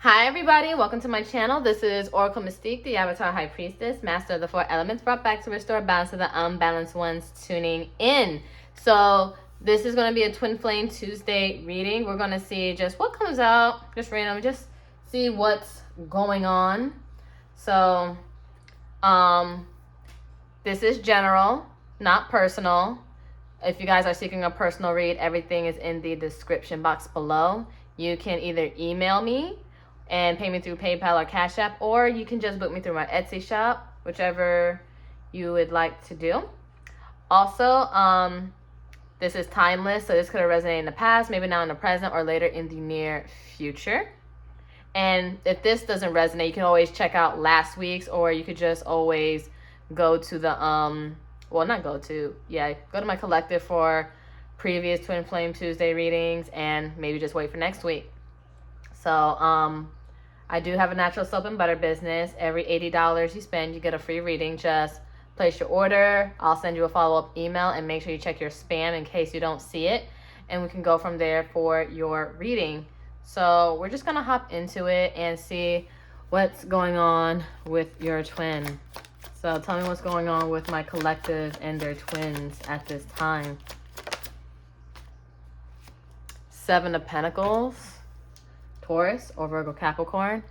Hi everybody, welcome to my channel. This is Oracle Mystique, the Avatar High Priestess, Master of the Four Elements, brought back to restore balance to the unbalanced ones tuning in. So this is going to be a Twin Flame Tuesday reading. We're going to see just what comes out, just random, just see what's going on. So this is general, not personal. If you guys are seeking a personal read, everything is in the description box below. You can either email me and pay me through PayPal or Cash App, or you can just book me through my Etsy shop, whichever you would like to do. Also, this is timeless, so this could have resonated in the past, maybe now in the present, or later in the near future. And if this doesn't resonate, you can always check out last week's, or you could just always go to the, go to my collective for previous Twin Flame Tuesday readings, and maybe just wait for next week. So, I do have a natural soap and butter business. Every $80 you spend, you get a free reading. Just place your order. I'll send you a follow-up email, and make sure you check your spam in case you don't see it. And we can go from there for your reading. So we're just going to hop into it and see what's going on with your twin. So tell me what's going on with my collective and their twins at this time. Seven of Pentacles. Taurus or Virgo, Capricorn.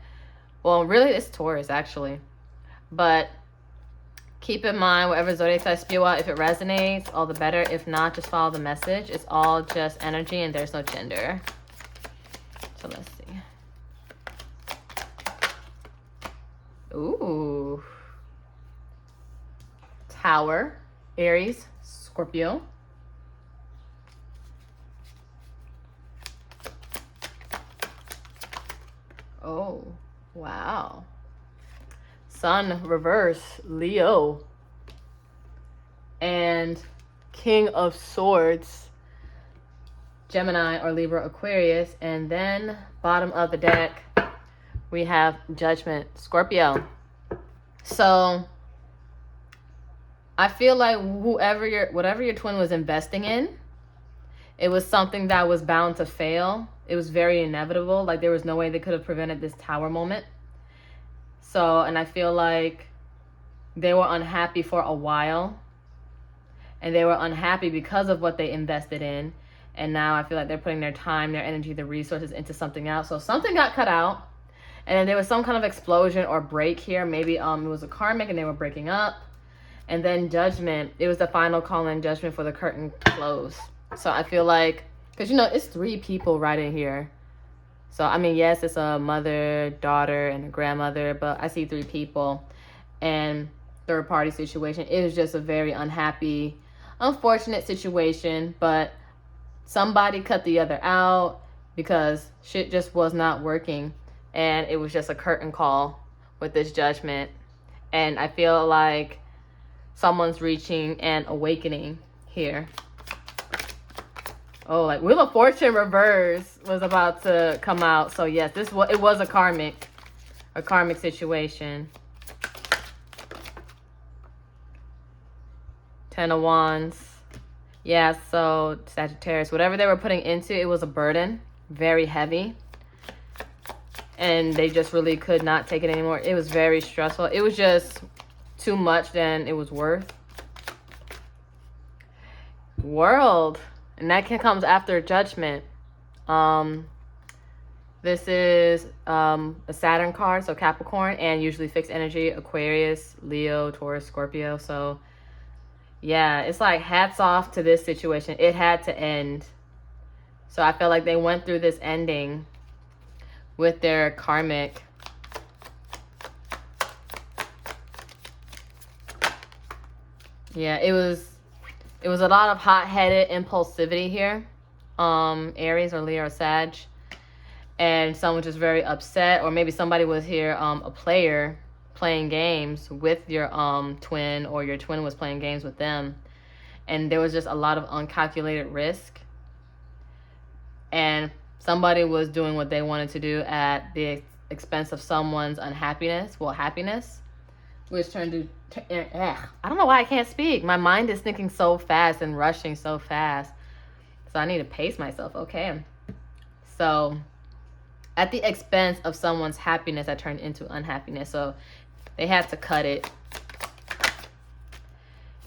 Well, really it's Taurus actually, but keep in mind whatever zodiac I spew out, if it resonates, all the better. If not, just follow the message. It's all just energy and there's no gender. So let's see. Ooh. Tower, Aries, Scorpio. Oh, wow. Sun, reverse, Leo. And King of Swords, Gemini or Libra, Aquarius. And then bottom of the deck, we have Judgment, Scorpio. So I feel like whatever your twin was investing in, it was something that was bound to fail. It was very inevitable. Like there was no way they could have prevented this tower moment. So, and I feel like they were unhappy for a while. And they were unhappy because of what they invested in. And now I feel like they're putting their time, their energy, their resources into something else. So something got cut out. And then there was some kind of explosion or break here. Maybe it was a karmic and they were breaking up. And then Judgment. It was the final call in judgment for the curtain close. So I feel like, because, you know, it's three people right in here. So, I mean, yes, it's a mother, daughter, and a grandmother, but I see three people. And third party situation. It was just a very unhappy, unfortunate situation. But somebody cut the other out because shit just was not working. And it was just a curtain call with this judgment. And I feel like someone's reaching an awakening here. Oh, like Wheel of Fortune reverse was about to come out. So yes, it was a karmic situation. 10 of Wands. Yeah, so Sagittarius, whatever they were putting into, it was a burden, very heavy. And they just really could not take it anymore. It was very stressful. It was just too much than it was worth. World. And that comes after Judgment. This is a Saturn card, so Capricorn, and usually fixed energy, Aquarius, Leo, Taurus, Scorpio. So yeah, it's like hats off to this situation. It had to end. So I felt like they went through this ending with their karmic. Yeah, it was a lot of hot-headed impulsivity here. Aries or Leo or Sag. And someone just very upset. Or maybe somebody was here, a player playing games with your twin, or your twin was playing games with them. And there was just a lot of uncalculated risk. And somebody was doing what they wanted to do at the expense of someone's happiness. Which turned to, I don't know why I can't speak. My mind is thinking so fast and rushing so fast. So I need to pace myself, okay? So at the expense of someone's happiness that turned into unhappiness. So they had to cut it.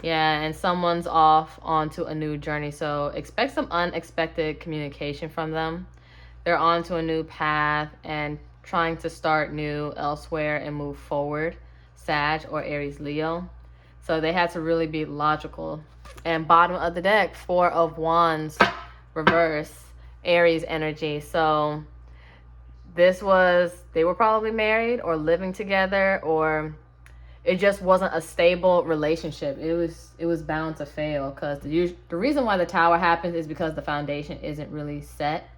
Yeah, and someone's off onto a new journey. So expect some unexpected communication from them. They're onto a new path and trying to start new elsewhere and move forward. Sag or Aries, Leo. So they had to really be logical. And bottom of the deck, 4 of Wands, reverse, Aries energy. So this was, they were probably married or living together, or it just wasn't a stable relationship. It was bound to fail, because the reason why the Tower happens is because the foundation isn't really set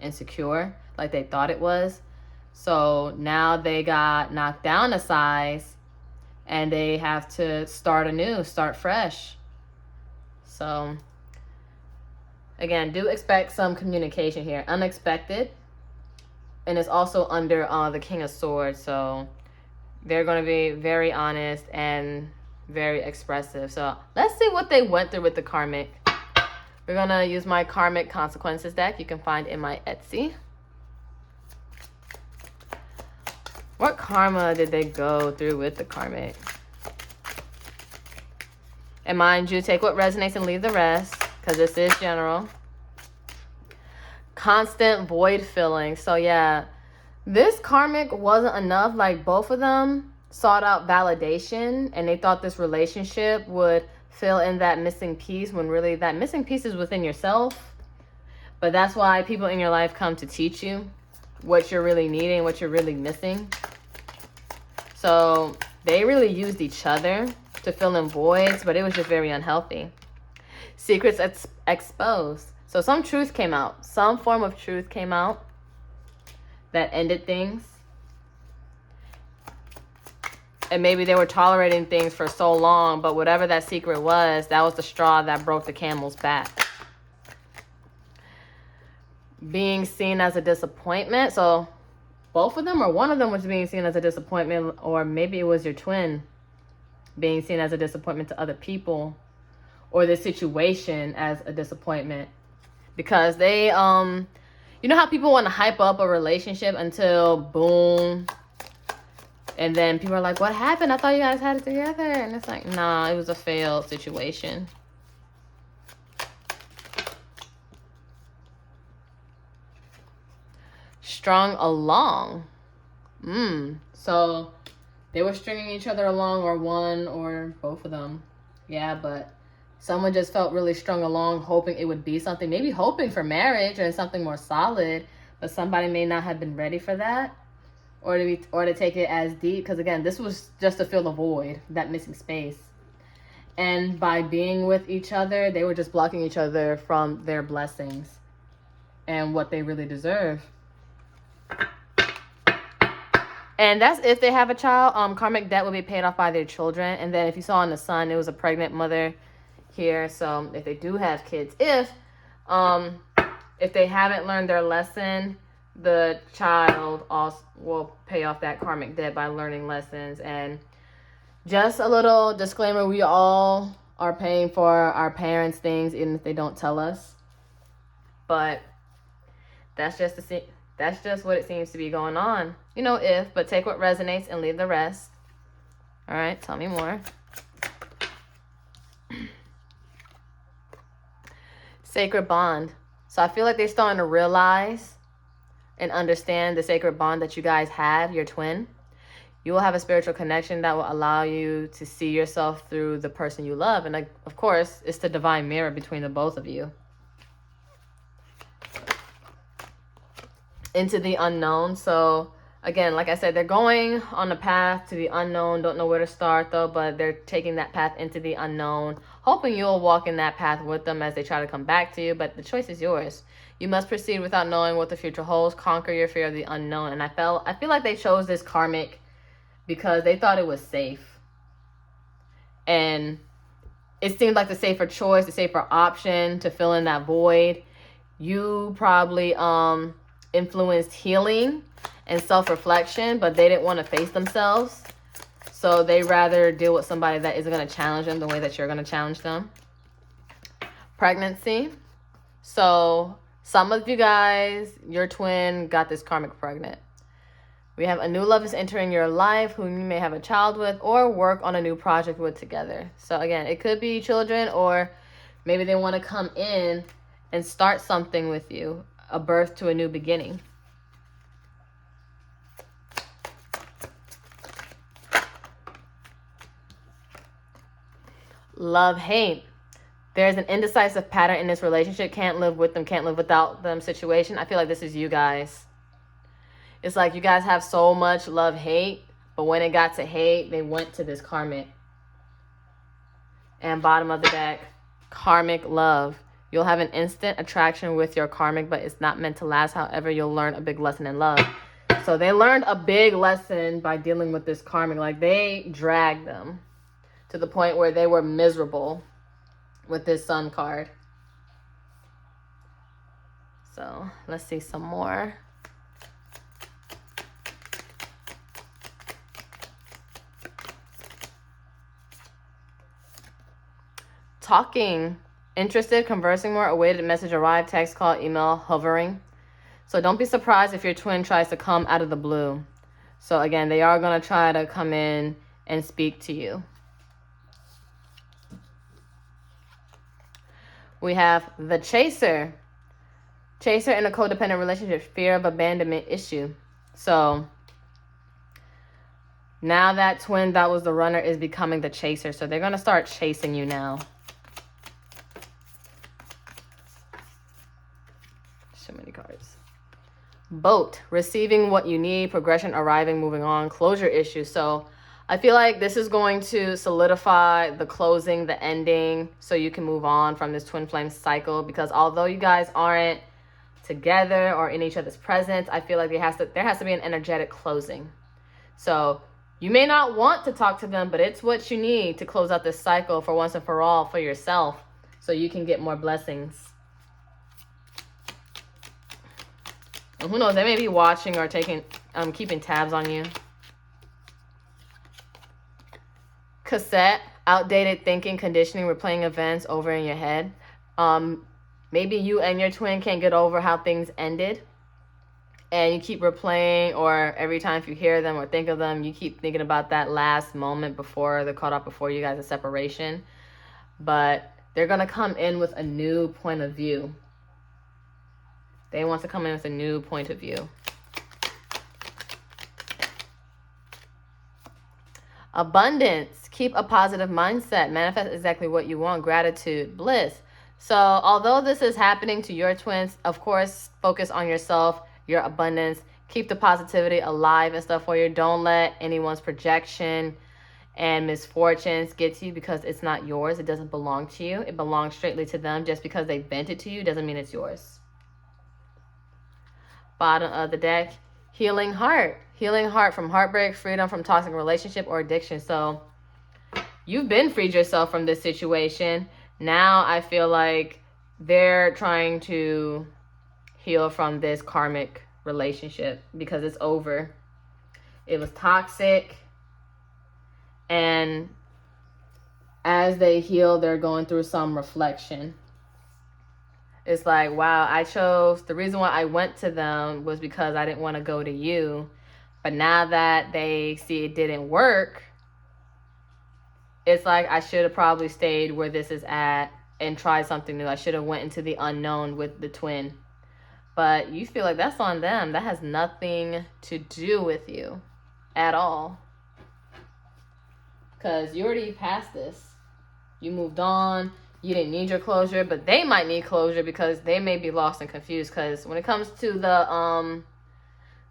and secure like they thought it was. So now they got knocked down a size and they have to start anew, start fresh. So again, do expect some communication here, unexpected. And it's also under the King of Swords. So they're going to be very honest and very expressive. So let's see what they went through with the Karmic. We're going to use my Karmic Consequences deck you can find in my Etsy. What karma did they go through with the Karmic? And mind you, take what resonates and leave the rest, because this is general. Constant void filling. So yeah, this Karmic wasn't enough. Like, both of them sought out validation and they thought this relationship would fill in that missing piece, when really that missing piece is within yourself. But that's why people in your life come to teach you what you're really needing, what you're really missing. So they really used each other to fill in voids, but it was just very unhealthy. Secrets exposed. So some truth came out. Some form of truth came out that ended things. And maybe they were tolerating things for so long, but whatever that secret was, that was the straw that broke the camel's back. Being seen as a disappointment. So both of them, or one of them, was being seen as a disappointment, or maybe it was your twin being seen as a disappointment to other people, or the situation as a disappointment. Because they, you know how people want to hype up a relationship until boom, and then people are like, what happened? I thought you guys had it together. And it's like, nah, it was a failed situation. Strung along. So they were stringing each other along, or one or both of them. Yeah, but someone just felt really strung along, hoping it would be something, maybe hoping for marriage or something more solid, but somebody may not have been ready for that, or to take it as deep, because again, this was just to fill the void, that missing space. And by being with each other, they were just blocking each other from their blessings and what they really deserve. And that's if they have a child. Karmic debt will be paid off by their children. And then if you saw in the sun, it was a pregnant mother here. So if they do have kids, if they haven't learned their lesson, the child also will pay off that karmic debt by learning lessons. And just a little disclaimer, we all are paying for our parents' things, even if they don't tell us. But that's just what it seems to be going on. You know, but take what resonates and leave the rest. All right, tell me more. Sacred bond. So I feel like they're starting to realize and understand the sacred bond that you guys have, your twin. You will have a spiritual connection that will allow you to see yourself through the person you love. And like, of course, it's the divine mirror between the both of you. Into the unknown. So again, like I said, they're going on a path to the unknown. Don't know where to start though, but they're taking that path into the unknown, hoping you'll walk in that path with them as they try to come back to you. But the choice is yours. You must proceed without knowing what the future holds. Conquer your fear of the unknown. And I feel like they chose this karmic because they thought it was safe. And it seemed like the safer choice, the safer option to fill in that void. You probably influenced healing and self-reflection, but they didn't want to face themselves. So they rather deal with somebody that isn't going to challenge them the way that you're going to challenge them. Pregnancy. So Some of you guys, your twin got this karmic pregnant. We have a new love is entering your life whom you may have a child with or work on a new project with together. So again, it could be children, or maybe they want to come in and start something with you, a birth to a new beginning. Love, hate. There's an indecisive pattern in this relationship. Can't live with them, can't live without them situation. I feel like this is you guys. It's like you guys have so much love, hate, but when it got to hate, they went to this karmic. And bottom of the deck, karmic love. You'll have an instant attraction with your karmic, but it's not meant to last. However, you'll learn a big lesson in love. So they learned a big lesson by dealing with this karmic. Like, they dragged them to the point where they were miserable with this Sun card. So let's see some more. Talking, interested, conversing more, awaited message arrived, text, call, email, hovering. So don't be surprised if your twin tries to come out of the blue. So again, they are going to try to come in and speak to you. We have the chaser. Chaser in a codependent relationship, fear of abandonment issue. So now that twin that was the runner is becoming the chaser. So they're going to start chasing you now. So many cards. Boat, receiving what you need, progression, arriving, moving on, closure issue. So I feel like this is going to solidify the closing, the ending, so you can move on from this twin flame cycle. Because although you guys aren't together or in each other's presence, I feel like there has to be an energetic closing. So you may not want to talk to them, but it's what you need to close out this cycle for once and for all for yourself, so you can get more blessings. And who knows, they may be watching or keeping tabs on you. Cassette, outdated thinking, conditioning, replaying events over in your head. Maybe you and your twin can't get over how things ended, and you keep replaying, or every time if you hear them or think of them, you keep thinking about that last moment before they're caught up, before you guys' separation. But they're going to come in with a new point of view. They want to come in with a new point of view. Abundance. Keep a positive mindset. Manifest exactly what you want. Gratitude. Bliss. So although this is happening to your twins, of course, focus on yourself, your abundance. Keep the positivity alive and stuff for you. Don't let anyone's projection and misfortunes get to you, because it's not yours. It doesn't belong to you. It belongs straightly to them. Just because they bent it to you doesn't mean it's yours. Bottom of the deck, healing heart. Healing heart from heartbreak, freedom from toxic relationship or addiction. So you've been freed yourself from this situation. Now I feel like they're trying to heal from this karmic relationship because it's over. It was toxic. And as they heal, they're going through some reflection. It's like, wow, the reason why I went to them was because I didn't want to go to you. But now that they see it didn't work, it's like I should have probably stayed where this is at and tried something new. I should have went into the unknown with the twin. But you feel like that's on them. That has nothing to do with you at all. Because you already passed this. You moved on. You didn't need your closure, but they might need closure because they may be lost and confused. Because when it comes to the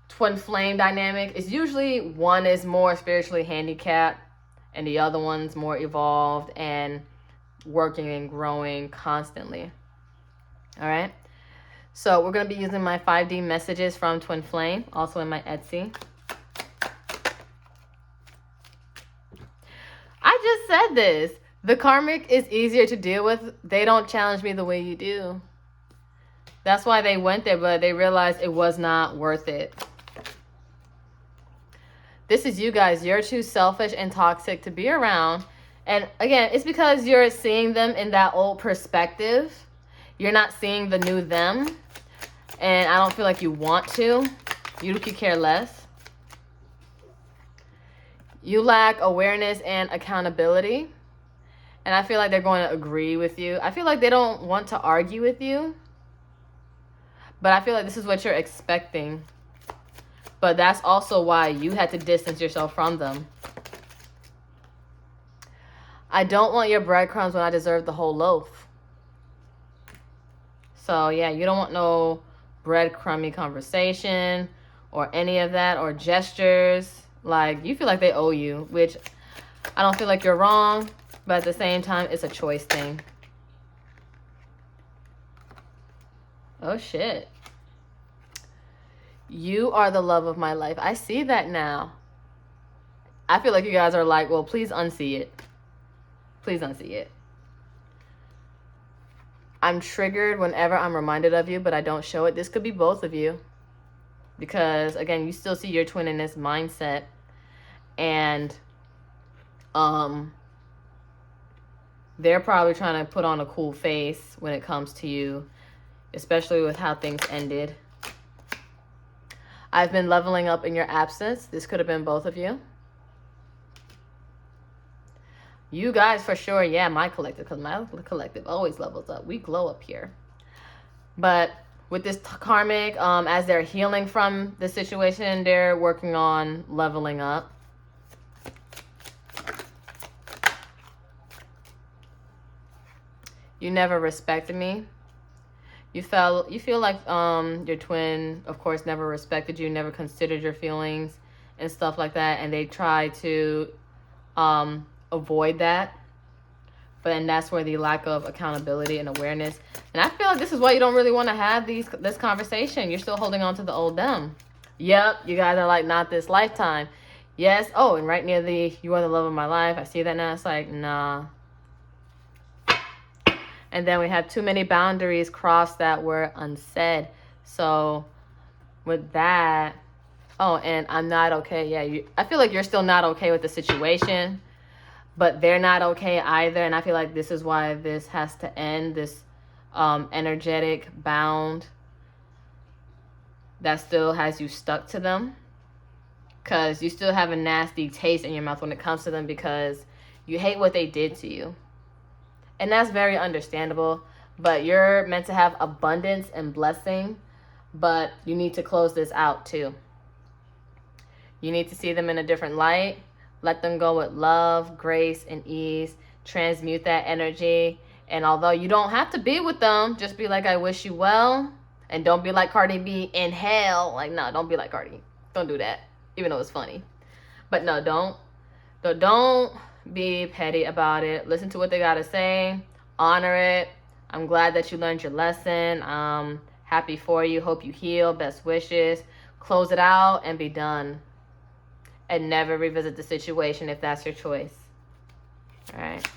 twin flame dynamic, it's usually one is more spiritually handicapped and the other one's more evolved and working and growing constantly. All right. So we're going to be using my 5D messages from Twin Flame, also in my Etsy. I just said this. The karmic is easier to deal with. They don't challenge me the way you do. That's why they went there, but they realized it was not worth it. This is you guys. You're too selfish and toxic to be around. And again, it's because you're seeing them in that old perspective. You're not seeing the new them. And I don't feel like you want to. You could care less. You lack awareness and accountability. And I feel like they're going to agree with you. I feel like they don't want to argue with you. But I feel like this is what you're expecting. But that's also why you had to distance yourself from them. I don't want your breadcrumbs when I deserve the whole loaf. So, yeah, you don't want no breadcrumby conversation or any of that or gestures. Like, you feel like they owe you, which I don't feel like you're wrong. But at the same time, it's a choice thing. Oh, shit. You are the love of my life. I see that now. I feel like you guys are like, well, please unsee it. Please unsee it. I'm triggered whenever I'm reminded of you, but I don't show it. This could be both of you. Because, again, you still see your twin in this mindset. And, they're probably trying to put on a cool face when it comes to you. Especially with how things ended. I've been leveling up in your absence. This could have been both of you. You guys for sure, yeah, my collective, because my collective always levels up. We glow up here. But with this karmic, as they're healing from the situation, they're working on leveling up. You never respected me. You feel like your twin, of course, never respected you, never considered your feelings and stuff like that. And they try to avoid that. But then that's where the lack of accountability and awareness. And I feel like this is why you don't really want to have this conversation. You're still holding on to the old them. Yep, you guys are like, not this lifetime. Yes. Oh, and right near the, you are the love of my life. I see that now. It's like, nah. And then we have too many boundaries crossed that were unsaid. So with that, oh, and I'm not okay. Yeah, I feel like you're still not okay with the situation, but they're not okay either. And I feel like this is why this has to end, this energetic bound that still has you stuck to them. Because you still have a nasty taste in your mouth when it comes to them because you hate what they did to you. And that's very understandable. But you're meant to have abundance and blessing. But you need to close this out too. You need to see them in a different light. Let them go with love, grace, and ease. Transmute that energy. And although you don't have to be with them, just be like, I wish you well. And don't be like Cardi B in hell. Like, no, don't be like Cardi. Don't do that. Even though it's funny. But no, don't be petty about it. Listen to what they gotta say. Honor it. I'm glad that you learned your lesson. Happy for you. Hope you heal. Best wishes. Close it out and be done. And never revisit the situation if that's your choice. All right.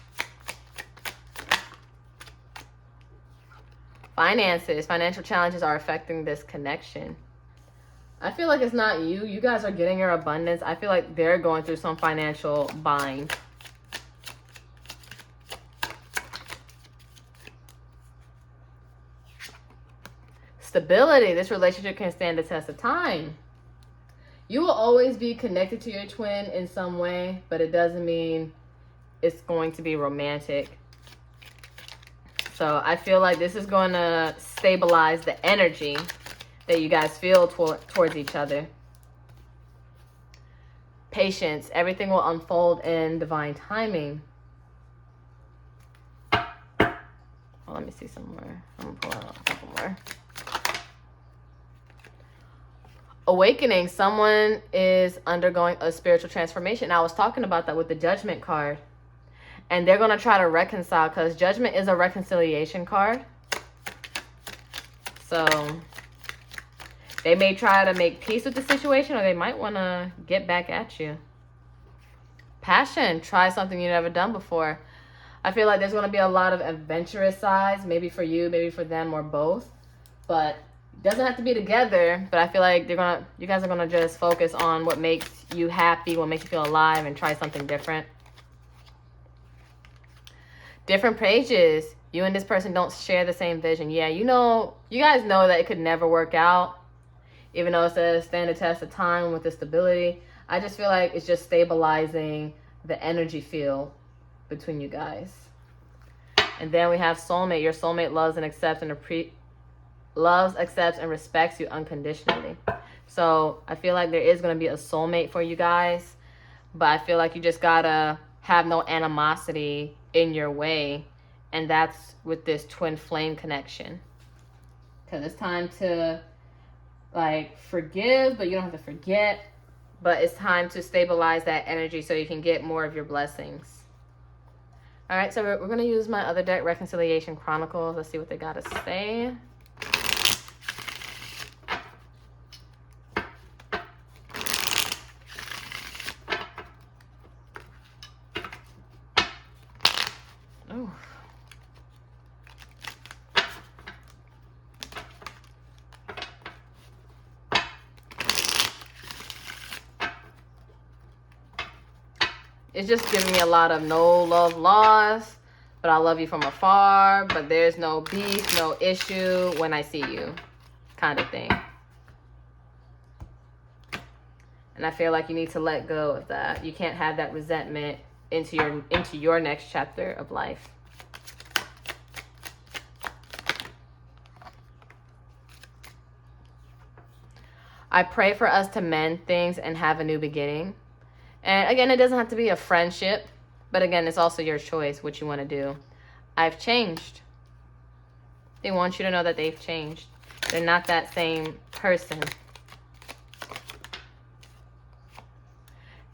Finances. Financial challenges are affecting this connection. I feel like it's not you. You guys are getting your abundance. I feel like they're going through some financial bind. Stability. This relationship can stand the test of time. You will always be connected to your twin in some way, but it doesn't mean it's going to be romantic. So I feel like this is going to stabilize the energy that you guys feel towards each other. Patience. Everything will unfold in divine timing. Well, let me see some more. I'm going to pull out a couple more. Awakening. Someone is undergoing a spiritual transformation. I was talking about that with the Judgment card. And they're going to try to reconcile because Judgment is a reconciliation card. So they may try to make peace with the situation or they might want to get back at you. Passion. Try something you've never done before. I feel like there's going to be a lot of adventurous sides. Maybe for you, maybe for them, or both. But it doesn't have to be together. But I feel like you guys are going to just focus on what makes you happy, what makes you feel alive, and try something different. different pages. You and this person don't share the same vision. Yeah, you guys know that it could never work out. Even though it says stand the test of time with the stability. I just feel like it's just stabilizing the energy field between you guys. And then we have soulmate. Your soulmate loves, accepts, and respects you unconditionally. So I feel like there is going to be a soulmate for you guys. But I feel like you just got to have no animosity in your way. And that's with this twin flame connection. Because it's time to forgive, but you don't have to forget. But it's time to stabilize that energy so you can get more of your blessings. All right, so we're going to use my other deck, Reconciliation Chronicles. Let's see what they got to say. Oh. It's just giving me a lot of no love lost, but I love you from afar, but there's no beef, no issue when I see you kind of thing. And I feel like you need to let go of that. You can't have that resentment into your next chapter of life. I pray for us to mend things and have a new beginning. And again, it doesn't have to be a friendship, but again, it's also your choice what you want to do. I've changed. They want you to know that they've changed. They're not that same person.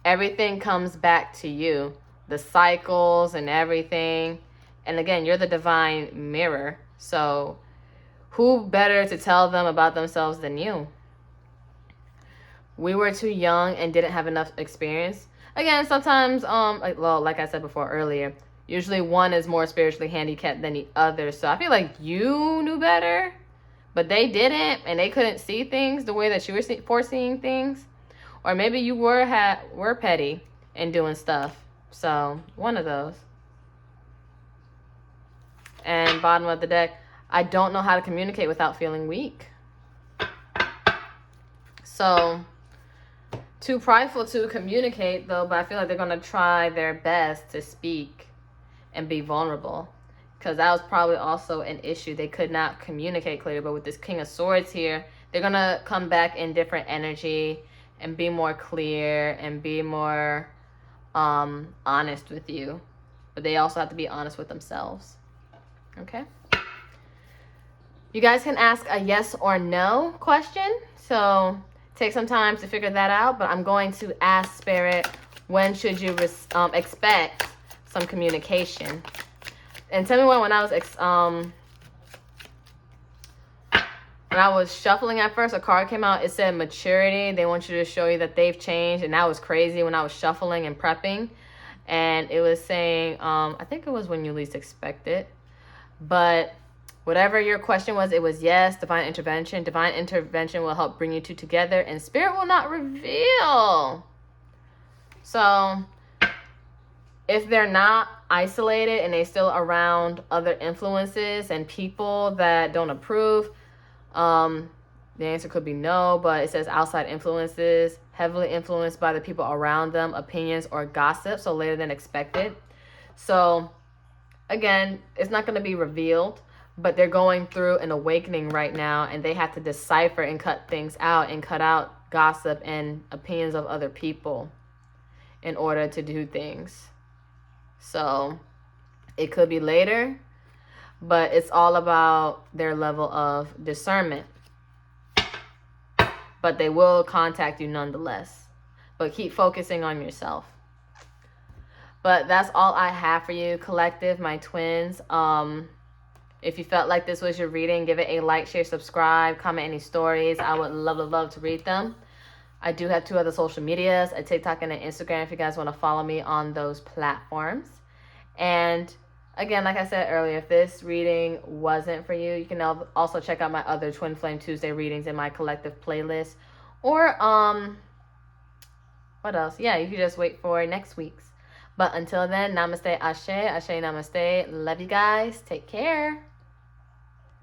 Everything comes back to you. The cycles and everything. And again, you're the divine mirror. So who better to tell them about themselves than you? We were too young and didn't have enough experience. Again, sometimes, like I said before earlier, usually one is more spiritually handicapped than the other. So I feel like you knew better, but they didn't, and they couldn't see things the way that you were foreseeing things. Or maybe you were petty and doing stuff. So one of those. And bottom of the deck, I don't know how to communicate without feeling weak. So too prideful to communicate, though, but I feel like they're going to try their best to speak and be vulnerable. Because that was probably also an issue. They could not communicate clearly. But with this King of Swords here, they're going to come back in different energy and be more clear and be more honest with you. But they also have to be honest with themselves. Okay? You guys can ask a yes or no question. So take some time to figure that out, but I'm going to ask Spirit, when should you expect some communication? And tell me when I was shuffling at first, a card came out, it said maturity. They want you to show you that they've changed, and that was crazy when I was shuffling and prepping. And it was saying, I think it was when you least expect it, but whatever your question was, it was yes, divine intervention. Divine intervention will help bring you two together, and Spirit will not reveal. So if they're not isolated and they're still around other influences and people that don't approve, the answer could be no, but it says outside influences, heavily influenced by the people around them, opinions, or gossip, so later than expected. So again, it's not going to be revealed. But they're going through an awakening right now, and they have to decipher and cut things out and cut out gossip and opinions of other people in order to do things. So it could be later, but it's all about their level of discernment. But they will contact you nonetheless. But keep focusing on yourself. But that's all I have for you, collective, my twins. If you felt like this was your reading, give it a like, share, subscribe, comment any stories. I would love to read them. I do have 2 other social medias, a TikTok and an Instagram, if you guys want to follow me on those platforms. And again, like I said earlier, if this reading wasn't for you, you can also check out my other Twin Flame Tuesday readings in my collective playlist. Or, what else? Yeah, you can just wait for next week's. But until then, namaste, ashe, ashe, namaste. Love you guys. Take care.